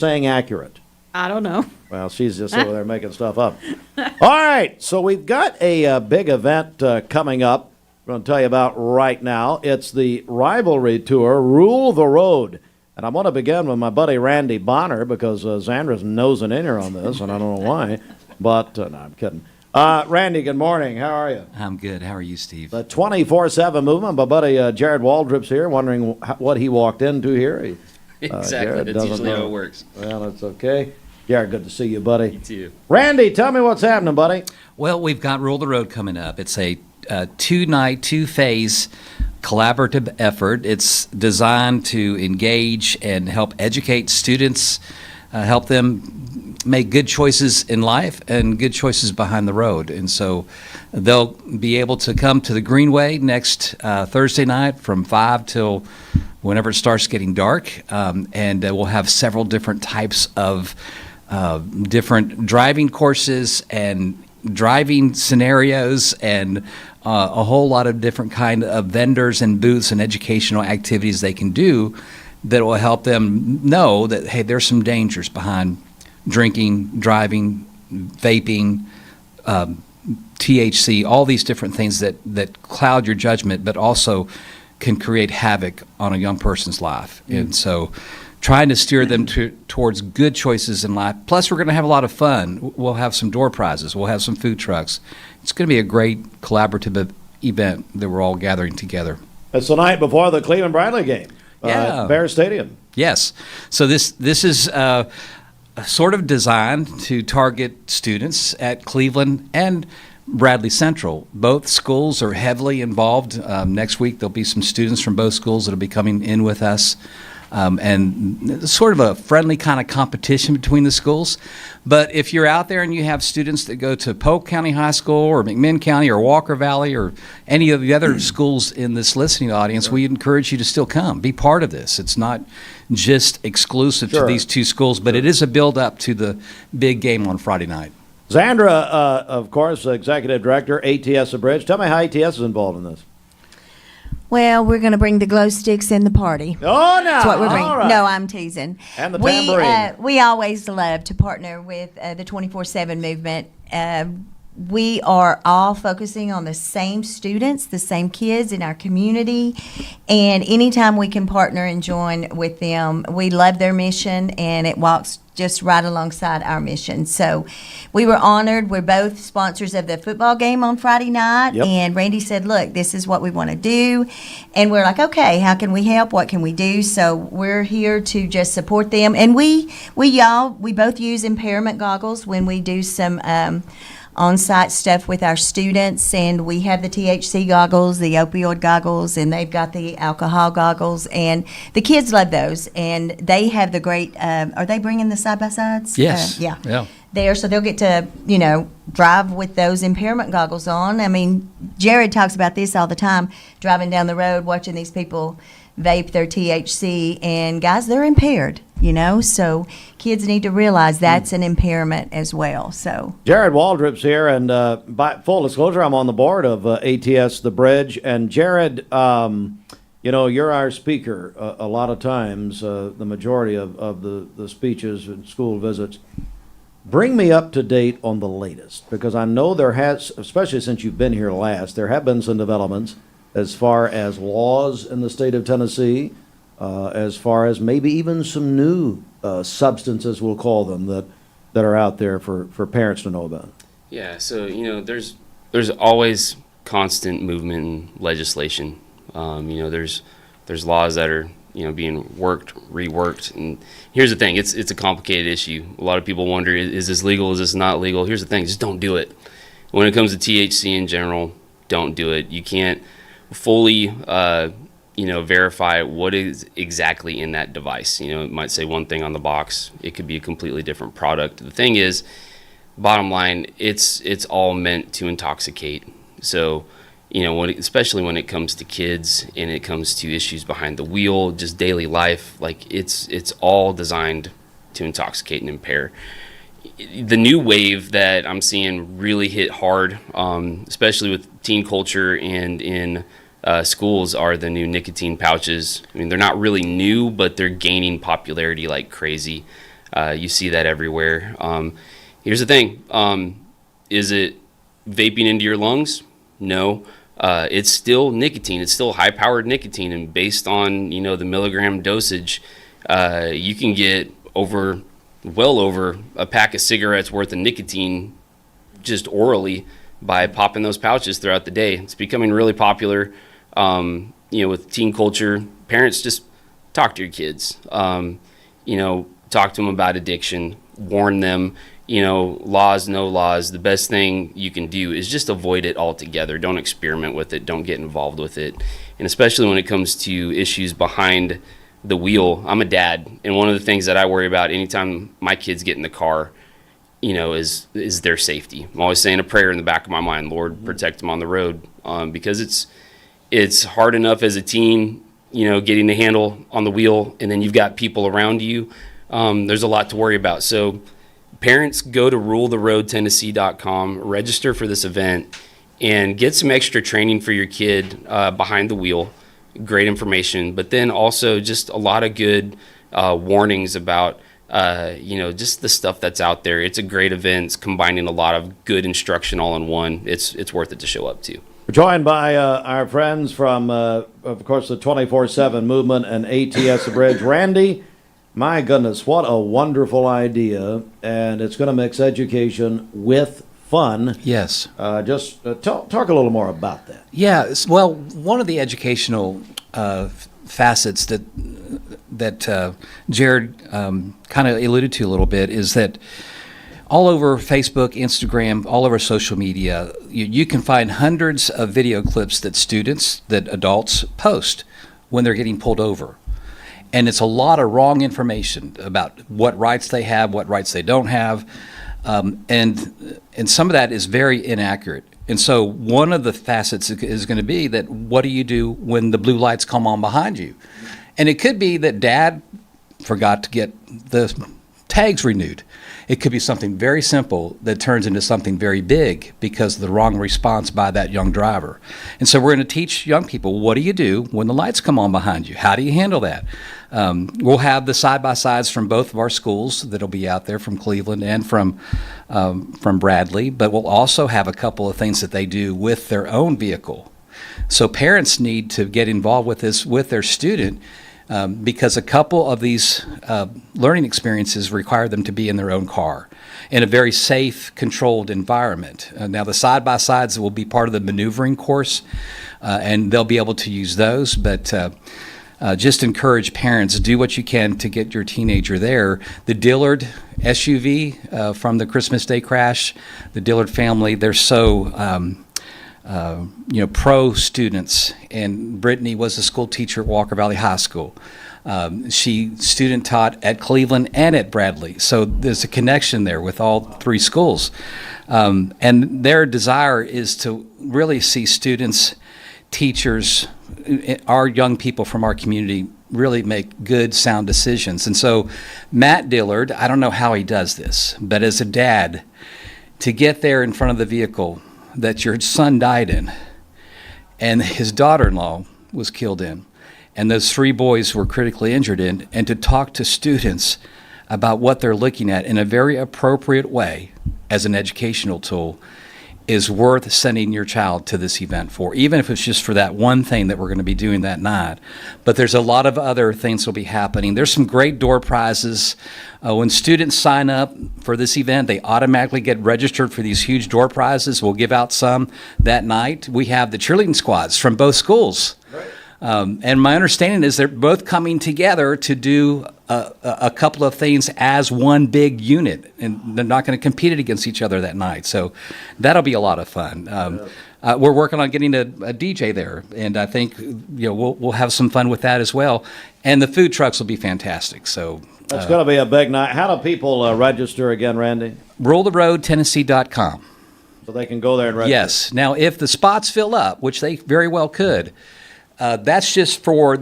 saying accurate? I don't know. Well, she's just over there making stuff up. All right, so we've got a big event coming up. I'm going to tell you about right now. It's the Rivalry Tour, Rule the Road. And I want to begin with my buddy Randy Bonner because Zandra's nosing in here on this, and I don't know why. But, no, I'm kidding. Randy, good morning. How are you? I'm good. How are you, Steve? The 24/7 movement. My buddy Jared Waldrop's here, wondering what he walked into here. Exactly. Jared That's usually know. how it works. Well, that's okay. Jared, good to see you, buddy. You too. Randy, tell me what's happening, buddy. Well, we've got Rule the Road coming up. It's a two-night, two-phase collaborative effort. It's designed to engage and help educate students, help them make good choices in life and good choices behind the road. And so they'll be able to come to the Greenway next Thursday night from 5 till whenever it starts getting dark. And we'll have several different types of different driving courses and driving scenarios and a whole lot of different kind of vendors and booths and educational activities they can do that will help them know that, hey, there's some dangers behind drinking, driving, vaping, THC, all these different things that cloud your judgment, but also can create havoc on a young person's life. And so trying to steer them towards good choices in life. Plus, we're going to have a lot of fun. We'll have some door prizes. We'll have some food trucks. It's going to be a great collaborative event that we're all gathering together. It's the night before the Cleveland-Bradley game. Yeah. At Bear Stadium. Yes. So this is sort of designed to target students at Cleveland and Bradley Central. Both schools are heavily involved. Next week there'll be some students from both schools that'll be coming in with us. And it's sort of a friendly kind of competition between the schools. But if you're out there and you have students that go to Polk County High School or McMinn County or Walker Valley or any of the other schools in this listening audience, we encourage you to still come. Be part of this. It's not just exclusive to these two schools, but it is a build-up to the big game on Friday night. Zandra, of course, Executive Director, ATS The Bridge. Tell me how ATS is involved in this. Well, we're going to bring the glow sticks in the party. Oh, no. That's what we're bringing. All right. No, I'm teasing. And the tambourine. We always love to partner with the 24/7 movement. We are all focusing on the same students, the same kids in our community, and anytime we can partner and join with them, we love their mission, and it walks just right alongside our mission. So we were honored. We're both sponsors of the football game on Friday night, and Randy said, look, this is what we want to do, and we're like, okay, how can we help? What can we do? So we're here to just support them, and we both use impairment goggles when we do some on-site stuff with our students, and we have the THC goggles, the opioid goggles, and they've got the alcohol goggles, and the kids love those, and they have the great, are they bringing the side-by-sides? Yes. Yeah. There, so they'll get to, drive with those impairment goggles on. I mean, Jared talks about this all the time, driving down the road, watching these people vape their THC, and guys, they're impaired, so kids need to realize that's an impairment as well. So Jared Waldrop's here, and by full disclosure, I'm on the board of ATS The Bridge, and Jared, you're our speaker a lot of times, the majority of the speeches and school visits. Bring me up to date on the latest, because I know there has, especially since you've been here last, there have been some developments as far as laws in the state of Tennessee, as far as maybe even some new substances, we'll call them, that are out there for parents to know about. Yeah, so there's always constant movement in legislation. There's laws that are being worked, reworked, and here's the thing: it's a complicated issue. A lot of people wonder, is this legal? Is this not legal? Here's the thing: just don't do it. When it comes to THC in general, don't do it. You can't fully verify what is exactly in that device. It might say one thing on the box. It could be a completely different product. The thing is, bottom line, it's all meant to intoxicate. So, especially when it comes to kids and it comes to issues behind the wheel, just daily life, like it's all designed to intoxicate and impair. The new wave that I'm seeing really hit hard, especially with teen culture and in schools, are the new nicotine pouches. I mean, they're not really new, but they're gaining popularity like crazy. You see that everywhere. Here's the thing. Is it vaping into your lungs? No. It's still nicotine. It's still high-powered nicotine, and based on the milligram dosage, you can get well over a pack of cigarettes worth of nicotine just orally by popping those pouches throughout the day. It's becoming really popular. With teen culture, parents just talk to your kids. Talk to them about addiction, warn them. Laws, no laws. The best thing you can do is just avoid it altogether. Don't experiment with it. Don't get involved with it. And especially when it comes to issues behind the wheel. I'm a dad, and one of the things that I worry about anytime my kids get in the car, is their safety. I'm always saying a prayer in the back of my mind, Lord, protect them on the road, because it's hard enough as a teen, getting the handle on the wheel, and then you've got people around you. There's a lot to worry about. So parents, go to ruletheroadtennessee.com, register for this event, and get some extra training for your kid behind the wheel. Great information, but then also just a lot of good warnings about just the stuff that's out there. It's a great event. It's combining a lot of good instruction all in one. It's worth it to show up to. We're joined by our friends from, of course, the 24/7 Movement and ATS The Bridge. Randy, my goodness, what a wonderful idea, and it's going to mix education with fun. Yes. Just talk a little more about that. Yeah. Well, one of the educational facets that Jared kind of alluded to a little bit is that all over Facebook, Instagram, all over social media, you can find hundreds of video clips that adults post when they're getting pulled over. And it's a lot of wrong information about what rights they have, what rights they don't have. And some of that is very inaccurate. And so one of the facets is going to be that what do you do when the blue lights come on behind you? And it could be that dad forgot to get the tags renewed. It could be something very simple that turns into something very big because of the wrong response by that young driver. And so we're going to teach young people, what do you do when the lights come on behind you? How do you handle that? We'll have the side-by-sides from both of our schools that'll be out there, from Cleveland and from Bradley, but we'll also have a couple of things that they do with their own vehicle. So parents need to get involved with this with their student, because a couple of these learning experiences require them to be in their own car in a very safe, controlled environment. Now, the side-by-sides will be part of the maneuvering course, and they'll be able to use those, but just encourage parents, do what you can to get your teenager there. The Dillard SUV from the Christmas Day crash, the Dillard family, they're so pro students, and Brittany was a school teacher at Walker Valley High School. She student taught at Cleveland and at Bradley, so there's a connection there with all three schools. And their desire is to really see students, teachers, our young people from our community really make good, sound decisions. And so Matt Dillard, I don't know how he does this, but as a dad, to get there in front of the vehicle that your son died in and his daughter-in-law was killed in, and those three boys were critically injured in, and to talk to students about what they're looking at in a very appropriate way as an educational tool is worth sending your child to this event for, even if it's just for that one thing that we're going to be doing that night. But there's a lot of other things that will be happening. There's some great door prizes. When students sign up for this event, they automatically get registered for these huge door prizes. We'll give out some that night. We have the cheerleading squads from both schools. Right. And my understanding is they're both coming together to do a couple of things as one big unit, and they're not going to compete against each other that night. So that'll be a lot of fun. We're working on getting a DJ there, and I think we'll have some fun with that as well. And the food trucks will be fantastic. So it's going to be a big night. How do people register again, Randy? RuleTheRoadTennessee.com. So they can go there and register. Yes. Now, if the spots fill up, which they very well could, that's just for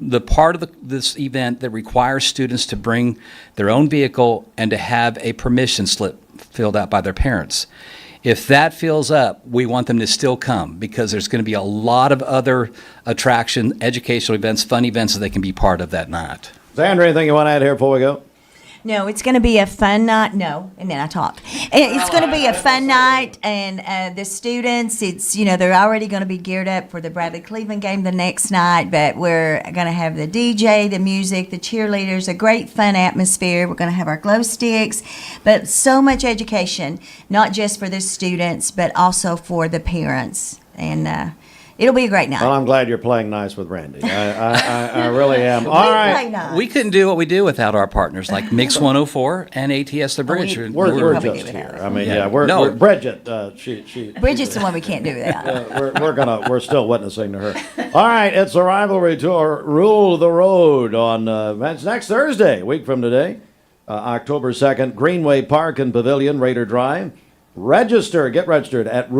the part of this event that requires students to bring their own vehicle and to have a permission slip filled out by their parents. If that fills up, we want them to still come, because there's going to be a lot of other attraction, educational events, fun events that they can be part of that night. Sandra, anything you want to add here before we go? No, it's going to be a fun night. No, and then I talk. It's going to be a fun night, and the students, they're already going to be geared up for the Bradley Cleveland game the next night, but we're going to have the DJ, the music, the cheerleaders, a great fun atmosphere. We're going to have our glow sticks, but so much education, not just for the students, but also for the parents. And it'll be a great night. Well, I'm glad you're playing nice with Randy. I really am. All We right. play nice. We couldn't do what we do without our partners like Mix 104 and ATS The Bridge. we- We're probably just do it here. out. I mean, Yeah. yeah, we're No. Bridget. She Bridget's the one we can't do that. we're still witnessing to her. All right, it's the Rivalry Tour. Rule the road on that's next Thursday, a week from today, October 2nd, Greenway Park and Pavilion, Raider Drive. Get registered at